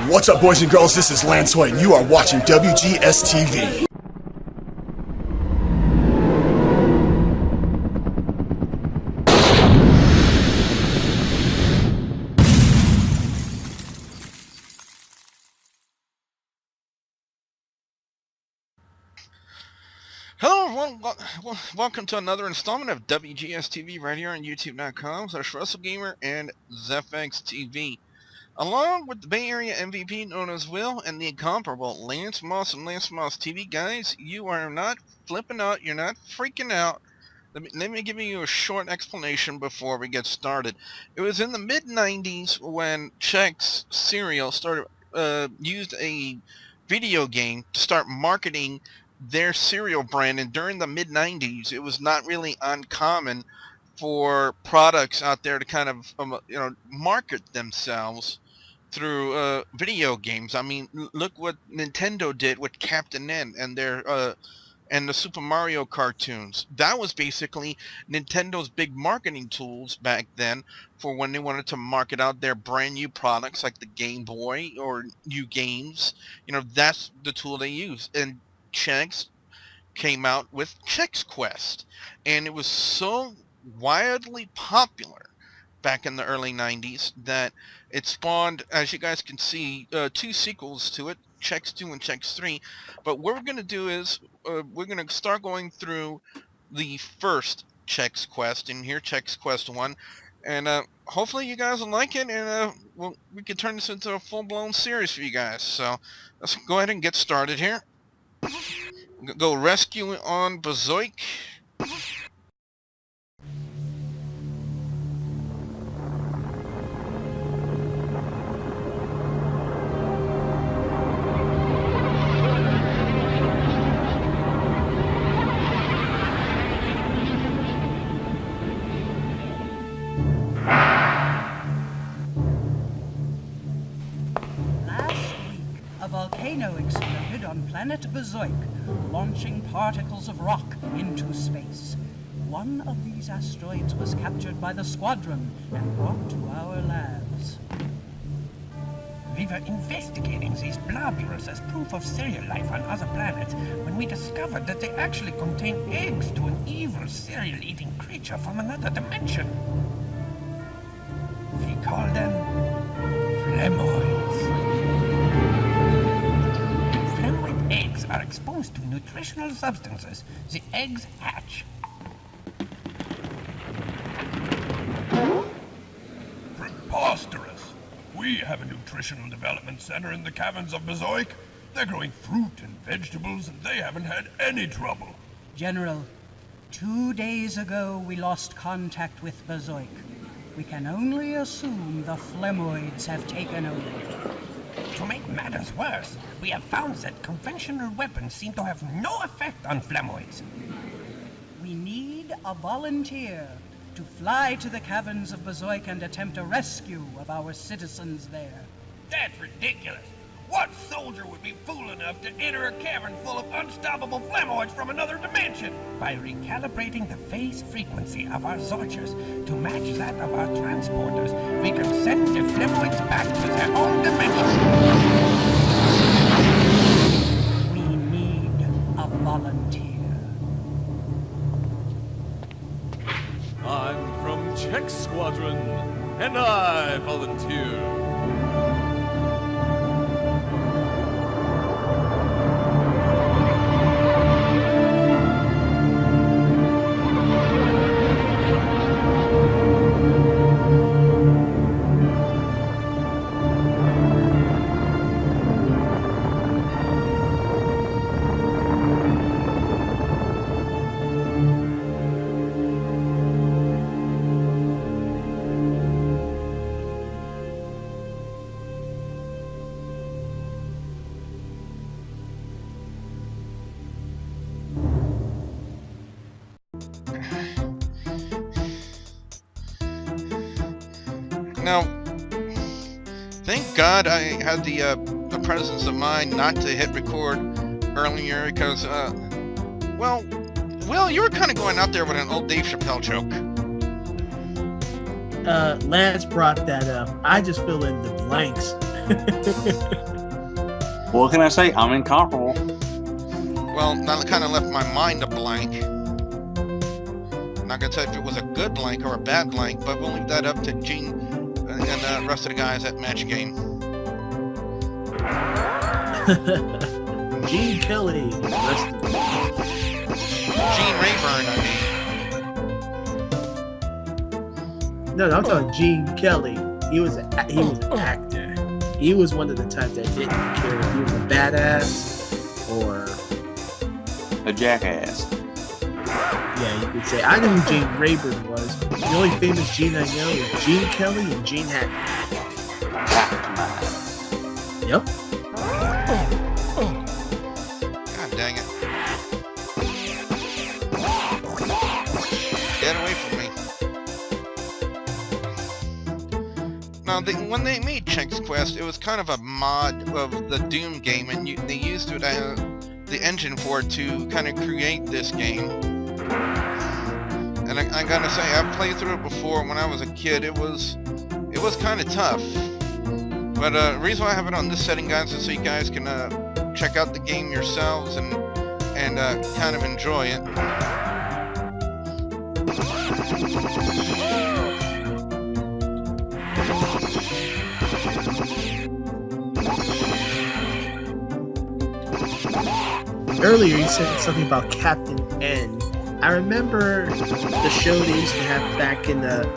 What's up, boys and girls? This is Lance White, and you are watching WGS-TV. Hello everyone, welcome to another installment of WGS-TV right here on YouTube.com/WrestleGamer and ZFX-TV. Along with the Bay Area MVP known as Will and the incomparable Lance Moss and Lance Moss TV, guys, you are not flipping out, you're not freaking out. Let me give you a short explanation before we get started. It was in the mid-90s when Chex cereal started used a video game to start marketing their cereal brand, and during the mid-90s it was not really uncommon for products out there to kind of market themselves through video games. I mean, look what Nintendo did with Captain N and their and the Super Mario cartoons. That was basically Nintendo's big marketing tools back then for when they wanted to market out their brand new products like the Game Boy or new games. That's the tool they used. And Chex came out with Chex Quest, and it was so wildly popular back in the early 90s that it spawned, as you guys can see, 2 sequels to it, Chex 2 and Chex 3. But what we're going to do is we're going to start going through the first Chex Quest in here, Chex Quest 1, and hopefully you guys will like it, and we can turn this into a full-blown series for you guys. So let's go ahead and get started here. Go rescue on Bazoik. A volcano exploded on planet Bazoik, launching particles of rock into space. One of these asteroids was captured by the squadron and brought to our labs. We were investigating these globules as proof of cereal life on other planets when we discovered that they actually contain eggs to an evil cereal-eating creature from another dimension. We call them Flemoids. Eggs are exposed to nutritional substances. The eggs hatch. Preposterous! We have a nutritional development center in the caverns of Bazoik. They're growing fruit and vegetables, and they haven't had any trouble. General, 2 days ago we lost contact with Bazoik. We can only assume the Flemoids have taken over. To make matters worse, we have found that conventional weapons seem to have no effect on Flemoids. We need a volunteer to fly to the caverns of Bazoik and attempt a rescue of our citizens there. That's ridiculous. What soldier would be fool enough to enter a cavern full of unstoppable Flemoids from another dimension? By recalibrating the phase frequency of our zorchers to match that of our transporters, we can send the Flemoids back to their own dimension. We need a volunteer. I'm from Chex Squadron, and I volunteer. Now, thank God I had the presence of mind not to hit record earlier because, well, Will, you were kind of going out there with an old Dave Chappelle joke. Lance brought that up. I just fill in the blanks. What can I say? I'm incomparable. Well, that kind of left my mind a blank. I'm not gonna tell you if it was a good blank or a bad blank, but we'll leave that up to Gene and the rest of the guys at Match Game. Gene Kelly. Gene Rayburn, I mean. No, I'm talking Gene Kelly. He was an actor. He was one of the type that didn't care if he was a badass or A jackass. yeah, you could say. I know who Gene Rayburn was. The only famous Gene I know is Gene Kelly and Gene Hackman. Yep. God dang it. Get away from me. Now, when they made Chex Quest, it was kind of a mod of the Doom game, and they used it as the engine for it to kind of create this game. And I gotta say, I've played through it before when I was a kid. It was kind of tough. But the reason why I have it on this setting, guys, is so you guys can check out the game yourselves and kind of enjoy it. Earlier, you said something about Captain N. I remember the show they used to have back in the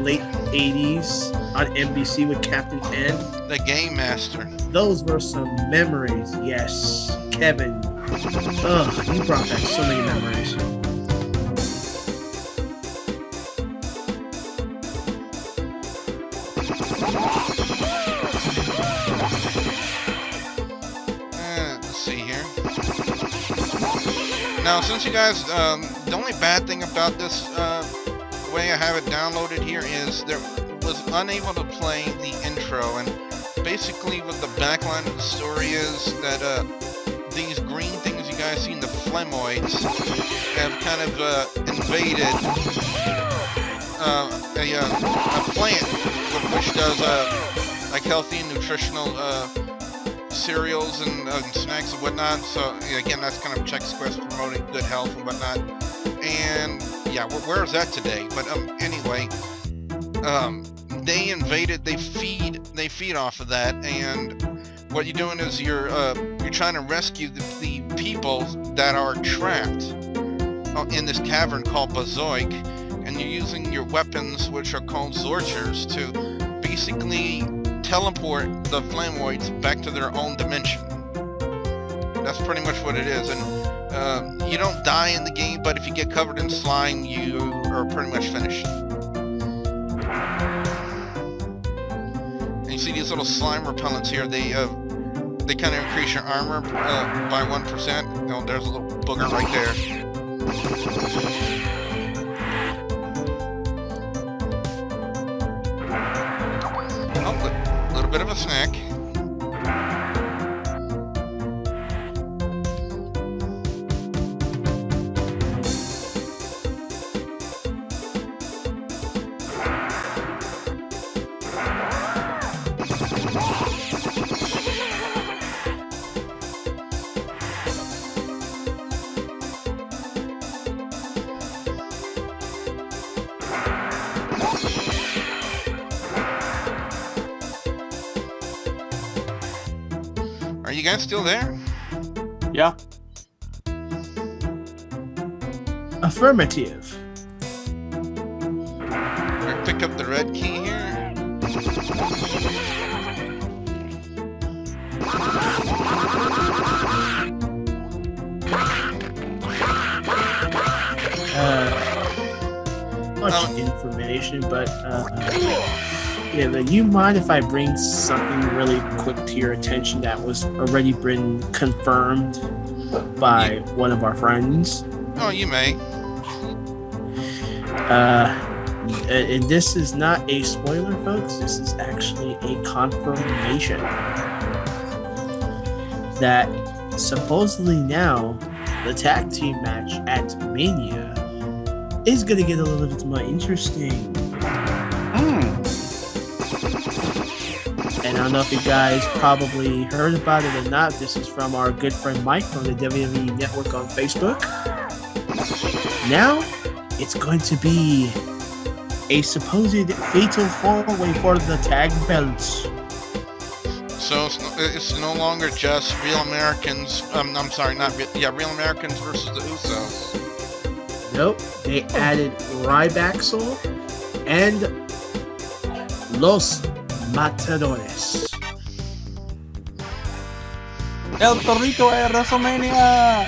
late 80s on NBC with Captain N. The Game Master. Those were some memories. Yes, Kevin. Ugh, you brought back so many memories. Let's see here. Now, since you guys, the only bad thing about this way I have it downloaded here is there was unable to play the intro, and basically what the backline of the story is that these green things you guys see in the Flemoids have kind of invaded a plant which does like healthy and nutritional cereals and snacks and whatnot. So again, that's kind of Chex Quest promoting good health and whatnot. And yeah, where is that today? But anyway, they invaded. They feed off of that. And what you're doing is you're trying to rescue the people that are trapped in this cavern called Bazoik, and you're using your weapons, which are called zorchers, to basically teleport the Flemoids back to their own dimension. That's pretty much what it is. And you don't die in the game, but if you get covered in slime, you are pretty much finished. And you see these little slime repellents here. They kind of increase your armor by 1%. Oh, there's a little booger right there. A little bit of a snack. Are you guys still there? Yeah. Affirmative. Pick up the red key here. Much information, but yeah, but you mind if I bring something really quick to your attention that was already been confirmed by one of our friends? Oh, you may. And this is not a spoiler, folks. This is actually a confirmation that supposedly now the tag team match at Mania is going to get a little bit more interesting. And I don't know if you guys probably heard about it or not. This is from our good friend Mike from the WWE Network on Facebook. Now, it's going to be a supposed fatal four-way for the tag belts. So it's no longer just real Americans. I'm sorry, not real. Yeah, real Americans versus the Usos. Nope, they added Rybaxel and Los Matadores. El Torito at WrestleMania!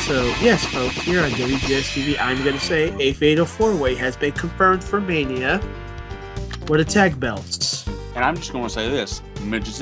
So, yes, folks, here on WGS-TV, I'm going to say a fatal four-way has been confirmed for Mania for the tag belts. And I'm just going to say this. Midgets